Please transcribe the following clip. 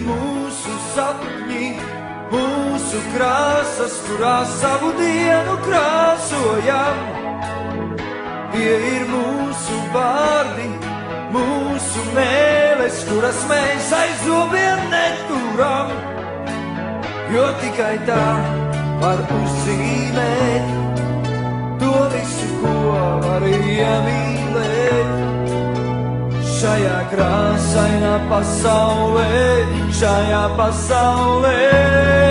mūsu sapņi, mūsu krāsas, kurās savu dienu krāsojam. Tie ir mūsu vārdi, mūsu mēles, kuras mēs aiz zobiem neturam, jo tikai tā var uzzīmēt to visu, ko var iemīlēt. Šajā krāsainā pasaulē, šajā pasaulē.